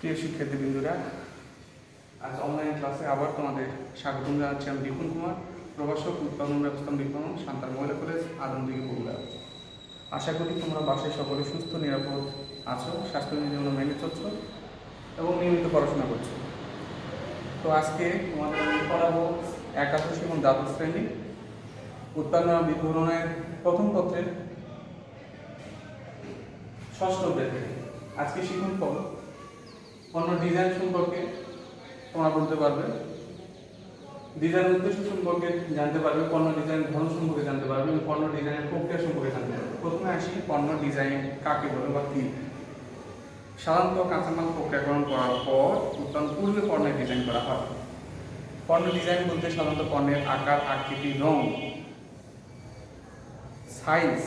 প্রিয় শিক্ষার্থীবৃন্দরা, আজ অনলাইন ক্লাসে আবার তোমাদের স্বাগতম জানাচ্ছি। আমি বিপুল কুমার, প্রভাষক, উৎপাদন ব্যবস্থাপনা বিপণন, সান্তার মহিলা কলেজ, আদমদিঘি, বগুড়া। আশা করি তোমরা বাসায় সকলে সুস্থ নিরাপদ আছো, স্বাস্থ্যের জন্য মেনে চলছো এবং নিয়মিত পড়াশোনা করছো। তো আজকে তোমাদের আমি পড়াবো একাদশ এবং দ্বাদশ শ্রেণী উৎপাদন বিবরণের প্রথম পত্রের ষষ্ঠ অধ্যায় থেকে। আজকে শিখুন পণ্য ডিজাইন সম্পর্কে তোমরা বলতে পারবে, ডিজাইন উদ্দেশ্য সম্পর্কে জানতে পারবে, পণ্য ডিজাইনের ধরন সম্পর্কে জানতে পারবে এবং পণ্য ডিজাইনের প্রক্রিয়া সম্পর্কে জানতে পারবে। প্রথমে আসি পণ্য ডিজাইন কাকে বলে বা কি। সাধারণত কাঁচামাল প্রক্রিয়াকরণ করার পর উৎপাদন পূর্বে পণ্যের ডিজাইন করা হয়। পণ্য ডিজাইন বলতে সাধারণত পণ্যের আকার, আকৃতি, রং, সাইজ,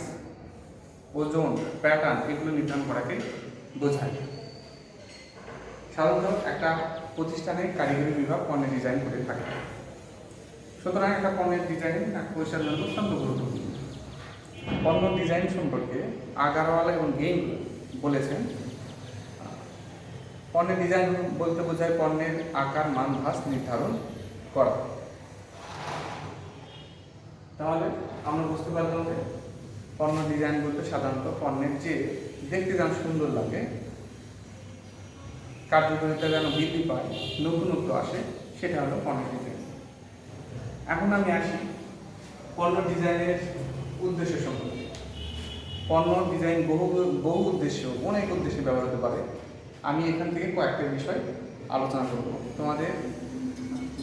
ওজন, প্যাটার্ন এগুলো নির্ধারণ করাকে বোঝায়। সাধারণত একটা প্রতিষ্ঠানে কারিগরি বিভাগ পণ্যের ডিজাইন করে থাকে। সুতরাং একটা পণ্যের ডিজাইন এক প্রতিষ্ঠানের জন্য অত্যন্ত গুরুত্বপূর্ণ। পণ্য ডিজাইন সম্পর্কে আগারওয়ালা এবং গেইন বলেছেন, পণ্যের ডিজাইন বলতে বোঝায় পণ্যের আকার, মান, ভাঁজ নির্ধারণ করা। তাহলে আমরা বুঝতে পারলাম যে পণ্য ডিজাইন বলতে সাধারণত পণ্যের যে দেখতে যেন সুন্দর লাগে, কার্যকারিতা যেন বৃদ্ধি পায়, নতুনত্ব আসে, সেটা হলো পণ্য ডিজাইন। এখন আমি আসি পণ্য ডিজাইনের উদ্দেশ্য সম্পর্কে। পণ্য ডিজাইন বহু উদ্দেশ্য, অনেক উদ্দেশ্যে ব্যবহার হতে পারে। আমি এখান থেকে কয়েকটা বিষয় আলোচনা করব তোমাদের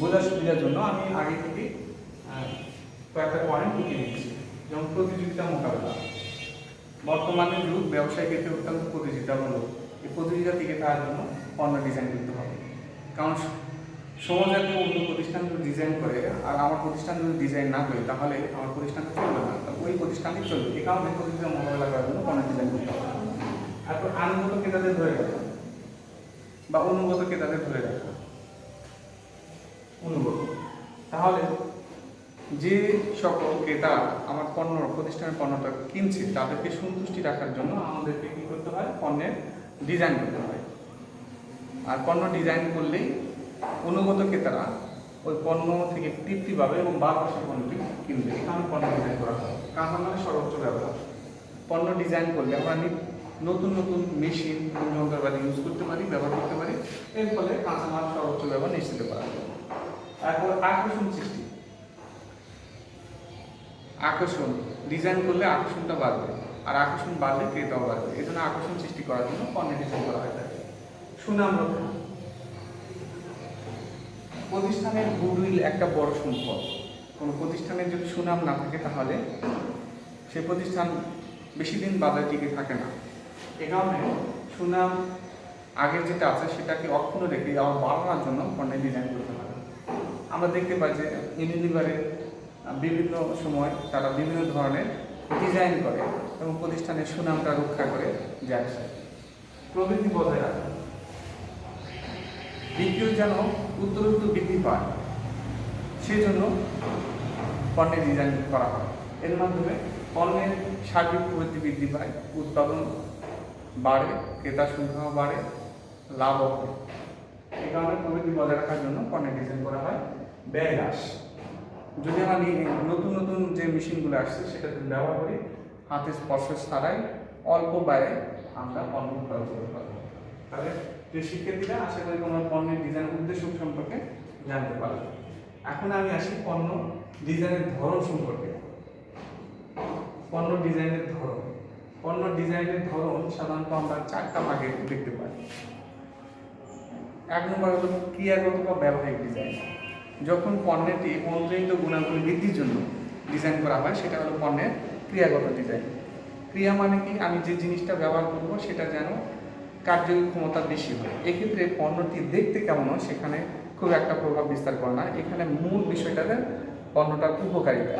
বোঝার সুবিধার জন্য। আমি আগে থেকে কয়েকটা পয়েন্ট লিখে নিচ্ছি। যেমন প্রতিযোগিতা মোকাবেলা। বর্তমানে যুগ ব্যবসায়িক ক্ষেত্রে অত্যন্ত প্রতিযোগিতামূলক। এই প্রতিযোগিতা টিকে থাকার জন্য পণ্য ডিজাইন করতে হবে। কারণ সমাজে অন্য প্রতিষ্ঠান যদি ডিজাইন করে আর আমার প্রতিষ্ঠান যদি ডিজাইন না করে, তাহলে আমার প্রতিষ্ঠানটা চলবে না, ওই প্রতিষ্ঠানই চলবে। এই কারণে প্রতিযোগিতা মোকাবেলা করার জন্য পণ্য ডিজাইন করতে হবে। তারপর আনুগত ক্রেতাদের ধরে রাখা বা অনুগত ক্রেতাদের ধরে রাখা। অনুগত, তাহলে যে সকল ক্রেতা আমার প্রতিষ্ঠানের পণ্যটা কিনছে তাদেরকে সন্তুষ্টি রাখার জন্য আমাদেরকে কী করতে হয়? পণ্যের ডিজাইন করতে হয়। আর পণ্য ডিজাইন করলেই অনুগত ক্রেতারা ওই পণ্য থেকে তৃপ্তি পাবে এবং বারবার সেই পণ্যটি কিনবে। এখানে পণ্য ডিজাইন করা হয়। কাঁচামালের সর্বোচ্চ ব্যবহার। পণ্য ডিজাইন করলে আমরা নতুন নতুন মেশিন, যন্ত্রপাতি ইউজ করতে পারি, ব্যবহার করতে পারি। এর ফলে কাঁচামাল সর্বোচ্চ ব্যবহার নিশ্চিত করা যায়। তারপর আকর্ষণ সৃষ্টি। আকর্ষণ ডিজাইন করলে আকর্ষণটা বাড়বে, আর আকর্ষণ বাড়লে ক্রেতাও বাড়বে। এই জন্য আকর্ষণ সৃষ্টি করার জন্য পণ্য ডিজাইন করা হয়ে থাকে। সুনাম রক্ষা। প্রতিষ্ঠানের গুডউইল একটা বড় সম্পদ। কোনো প্রতিষ্ঠানের যদি সুনাম না থাকে তাহলে সেই প্রতিষ্ঠান বেশি দিন বাজারে টিকে থাকে না। এ কারণে সুনাম আগের যেটা আছে সেটাকে অক্ষুণ্ণ রেখে আবার বাড়ানোর জন্য পণ্যের ডিজাইন করতে হবে। আমরা দেখতে পাই যে ইউনিলিভারের বিভিন্ন সময় তারা বিভিন্ন ধরনের ডিজাইন করে এবং প্রতিষ্ঠানের সুনামটা রক্ষা করে যাচ্ছে। প্রবৃদ্ধি বজায় রাখা। বিক্রিও যেন উত্তরোত্তর বৃদ্ধি পায়, সেজন্য পণ্যের ডিজাইন করা হয়। এর মাধ্যমে পণ্যের সার্বিক প্রবৃদ্ধি বৃদ্ধি পায়, উৎপাদন বাড়ে, ক্রেতা সংখ্যাও বাড়ে, লাভও হয়। এই কারণে প্রবৃদ্ধি বজায় রাখার জন্য পণ্যের ডিজাইন করা হয়। ব্যয় হ্রাস। যদি আমরা নতুন নতুন যে মেশিনগুলো আসছে সেটা যদি ব্যবহার করি, হাতে স্পর্শ ছাড়াই অল্প ব্যয়ে আমরা পণ্য উৎপাদন করতে পারবো। তাহলে যে শিক্ষার্থীরা আশা করি তোমরা পণ্যের ডিজাইন উদ্দেশ্য সম্পর্কে জানতে পারবে। এখন আমি আসি পণ্য ডিজাইনের ধরন সম্পর্কে। পণ্য ডিজাইনের ধরন। পণ্য ডিজাইনের ধরন সাধারণত আমরা 4টা ভাগে দেখতে পাই। 1 নম্বর হলো ক্রিয়াগত বা ব্যবহারিক ডিজাইন। যখন পণ্যটি অন্তর্নিহিত গুণাগুণ বৃদ্ধির জন্য ডিজাইন করা হয় সেটা হলো পণ্যের ক্রিয়াগত ডিজাইন। ক্রিয়া মানে কি? আমি যে জিনিসটা ব্যবহার করব সেটা যেন কার্যকরী ক্ষমতা বেশি হয়। এক্ষেত্রে পণ্যটি দেখতে কেমন হয় সেখানে খুব একটা প্রভাব বিস্তার করে না। এখানে মূল বিষয়টাতে পণ্যটার উপকারিতা।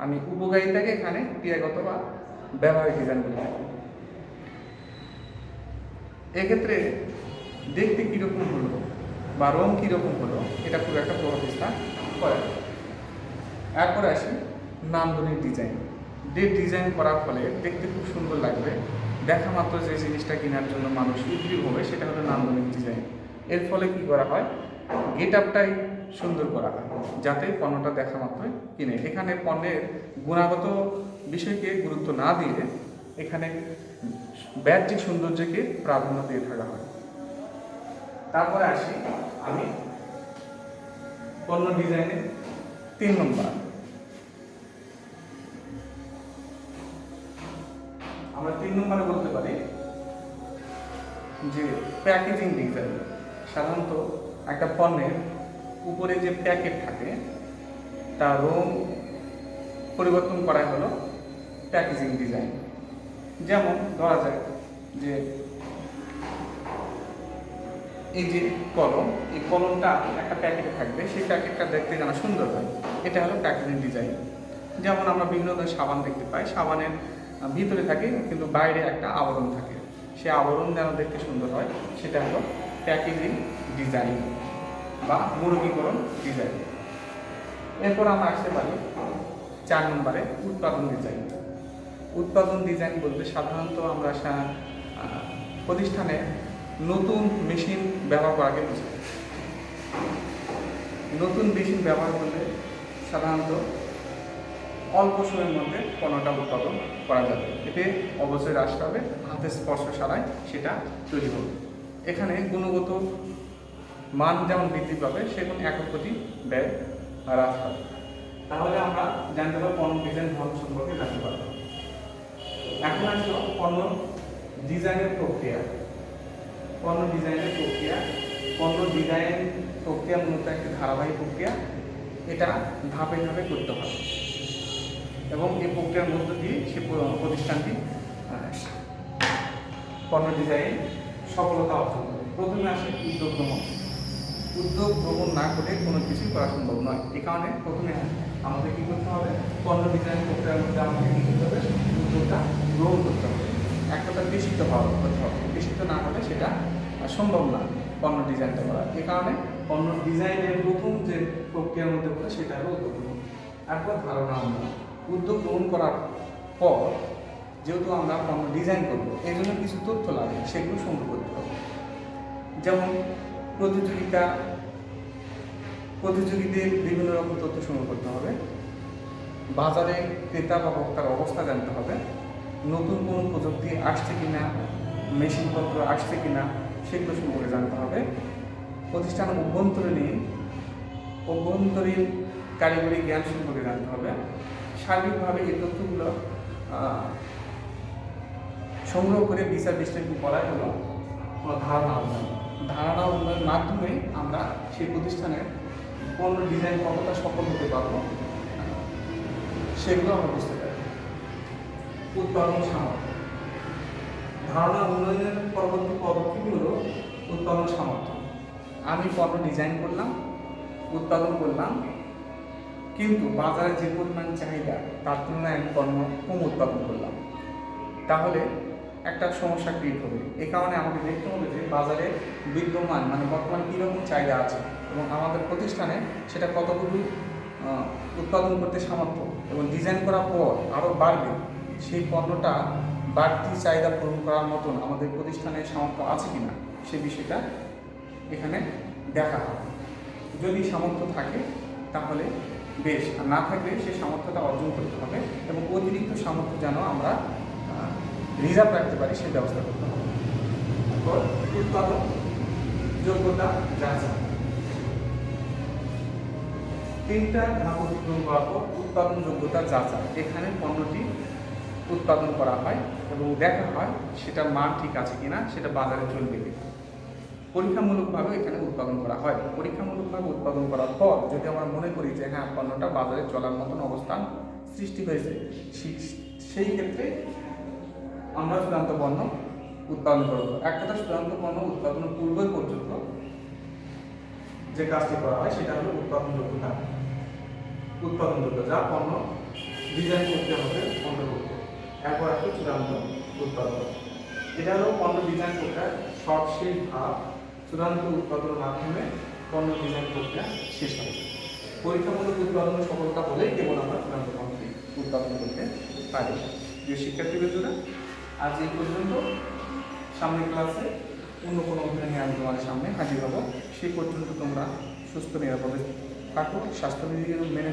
আমি উপকারিতাকে এখানে ক্রিয়াগত বা ব্যবহারিক ডিজাইন বলে থাকি। এক্ষেত্রে দেখতে কীরকম হলো বা রং কীরকম হলো এটা খুব একটা প্রভাব বিস্তার করে। এরপরে আসি নান্দনিক ডিজাইন। যে ডিজাইন করার ফলে দেখতে খুব সুন্দর লাগবে দেখা মাত্র যে জিনিসটা কেনার জন্য মানুষ উদ্গ্রীব হবে সেটা হলো নান্দনিক ডিজাইন। এর ফলে কি করা হয়, গেট আপটাই সুন্দর করা হয় যাতে পণ্যটা দেখা মাত্রই কিনে। এখানে পণ্যের গুণগত বিষয়কে গুরুত্ব না দিয়ে এখানে বাহ্যিক সৌন্দর্যকে প্রাধান্য দিয়ে থাকা হয়। তারপরে আসি আমি পণ্য ডিজাইনের 3 নম্বর। আমরা 3 নম্বরে বলতে পারি যে প্যাকেজিং ডিজাইন। সাধারণত একটা পণ্যের উপরে যে প্যাকেট থাকে তার রং পরিবর্তন করা হলো প্যাকেজিং ডিজাইন। যেমন ধরা যায় যে এই যে কলম, এই কলমটা একটা প্যাকেটে থাকবে, সেই প্যাকেটটা দেখতে যেন সুন্দর হয়, এটা হলো প্যাকেজিং ডিজাইন। যেমন আমরা বিভিন্ন ধরনের সাবান দেখতে পাই, সাবানের ভিতরে থাকে কিন্তু বাইরে একটা আবরণ থাকে, সেই আবরণ যেন দেখতে সুন্দর হয়, সেটা হলো প্যাকেজিং ডিজাইন বা মুরগীকরণ ডিজাইন। এরপর আমরা আসতে পারি 4 নম্বরে উৎপাদন ডিজাইন। উৎপাদন ডিজাইন বলতে সাধারণত আমরা প্রতিষ্ঠানে নতুন মেশিন ব্যবহার করাকে বোঝাই। নতুন মেশিন ব্যবহার করলে সাধারণত অল্প সময়ের মধ্যে পণ্যটা উৎপাদন করা যাবে, এতে অবশ্যই হ্রাস পাবে, হাতে স্পর্শ ছাড়াই সেটা তৈরি হবে। এখানে গুণগত মান যেমন বৃদ্ধি পাবে সেরকম একক প্রতি ব্যয় হ্রাস পাবে। তাহলে আমরা জানতে পারবো পণ্য ডিজাইন ধরন সম্পর্কে জানতে পারবো। এখন আসলো পণ্য ডিজাইনের প্রক্রিয়া। পণ্য ডিজাইনের প্রক্রিয়া, পণ্য ডিজাইন প্রক্রিয়া মূলত একটি ধারাবাহিক প্রক্রিয়া, এটা ধাপে ধাপে করতে হবে এবং এই প্রক্রিয়ার মধ্য দিয়ে সে প্রতিষ্ঠানটি পণ্য ডিজাইন সফলতা অর্জন করে। প্রথমে আসে উদ্যোগ গ্রহণ। উদ্যোগ গ্রহণ না করে কোনো কিছুই করা সম্ভব নয়। এই কারণে প্রথমে আমাদের কী করতে হবে, পণ্য ডিজাইন প্রক্রিয়ার মধ্যে আমাদের কী করতে হবে, উদ্যোগটা গ্রহণ করতে হবে। এক কথা বিস্তৃত হতে হবে, বিস্তৃত না হলে সেটা সম্ভব না পণ্য ডিজাইনটা করা। এই কারণে পণ্য ডিজাইনের প্রথম যে প্রক্রিয়ার মধ্যে পড়ে সেটা হলো উদ্যোগ গ্রহণ। এরপর ধারণা উন্নয়ন। উদ্যোগ গ্রহণ করার পর যেহেতু আমরা পণ্য ডিজাইন করবো, এই জন্য কিছু তথ্য লাগে, সেগুলো সংগ্রহ করতে হবে। যেমন প্রতিযোগীদের বিভিন্ন রকম তথ্য সংগ্রহ করতে হবে, বাজারে ক্রেতা বা ভোক্তার অবস্থা জানতে হবে, নতুন কোনো প্রযুক্তি আসছে কিনা, মেশিনপত্র আসছে কিনা সেগুলো সম্পর্কে জানতে হবে, প্রতিষ্ঠানের অভ্যন্তরীণ কারিগরি জ্ঞান সম্পর্কে জানতে হবে। সার্বিকভাবে এই তথ্যগুলো সংগ্রহ করে বিচার বিশ্লেষণ করাই হলো ধারণা উন্নয়ন। ধারণা উন্নয়নের মাধ্যমে আমরা সেই প্রতিষ্ঠানের পণ্য ডিজাইন কতটা সফল হতে পারবো সেগুলো আমরা বুঝতে পারি। উৎপাদন সামর্থ্য। ধারণা উন্নয়নের পরবর্তী পদক্ষেপ হলো উৎপাদন সামর্থ্য। আমি পণ্য ডিজাইন করলাম, উৎপাদন করলাম, কিন্তু বাজারে যে পরিমাণ চাহিদা তার তুলনায় আমি পণ্য কম উৎপাদন করলাম, তাহলে একটা সমস্যা ক্রিয়েট হবে। এই কারণে আমাকে দেখতে হবে যে বাজারে বিদ্যমান মানে বর্তমান কীরকম চাহিদা আছে এবং আমাদের প্রতিষ্ঠানে সেটা কতটুকু উৎপাদন করতে সামর্থ্য এবং ডিজাইন করার পর আরও বাড়বে, সেই পণ্যটা বাড়তি চাহিদা পূরণ করার মতন আমাদের প্রতিষ্ঠানের সামর্থ্য আছে কিনা সেই বিষয়টা এখানে দেখা হয়। যদি সামর্থ্য থাকে তাহলে বেশ, আর না থাকলে সেই সামর্থ্যটা অর্জন করতে হবে এবং অতিরিক্ত সামর্থ্য যেন আমরা রিজার্ভ রাখতে পারি সেই ব্যবস্থা করতে হবে। উৎপাদন যোগ্যতা যাচাই। 3টা ধাপ অতিক্রম করার পর উৎপাদন যোগ্যতা যাচাই। এখানে পণ্যটি উৎপাদন করা হয় এবং দেখা হয় সেটার মান ঠিক আছে কিনা, সেটা বাজারে চলবে কিনা। পরীক্ষামূলকভাবে এখানে উৎপাদন করা হয়। পরীক্ষামূলকভাবে উৎপাদন করার পর যদি আমরা মনে করি যে হ্যাঁ পণ্যটা বাজারে চলার মতন অবস্থান সৃষ্টি হয়েছে, সেই ক্ষেত্রে আমরা চূড়ান্ত পণ্য উৎপাদন করব। এক কথা চূড়ান্ত পণ্য উৎপাদনের পূর্বে পর্যন্ত যে কাজটি করা হয় সেটা হলো উৎপাদন যোগ্যতা, যা পণ্য ডিজাইন করতে হবে অন্তর্ভুক্ত। এরপর একটা চূড়ান্ত উৎপাদন। এটা হলো পণ্য ডিজাইন প্রক্রিয়ার সবশেষ ধাপ। চূড়ান্ত উৎপাদনের মাধ্যমে পণ্য ডিজাইন প্রক্রিয়া শেষ হয়। পরীক্ষামূলক উৎপাদনের সফলতা হলেই কেবল আমরা চূড়ান্ত পণ্যটি উৎপাদন করতে পারি। যে শিক্ষার্থী বন্ধুরা, আজ এই পর্যন্ত। সামনের ক্লাসে অন্য কোনো অধ্যায় নিয়ে আমি তোমাদের সামনে হাজির হব। সেই পর্যন্ত তোমরা সুস্থ নিরাপদে থাকো, স্বাস্থ্যবিধি মেনে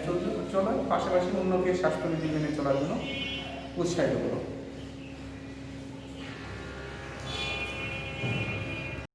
চলো, পাশাপাশি অন্যকে স্বাস্থ্যবিধি মেনে চলার জন্য উৎসাহিত করো।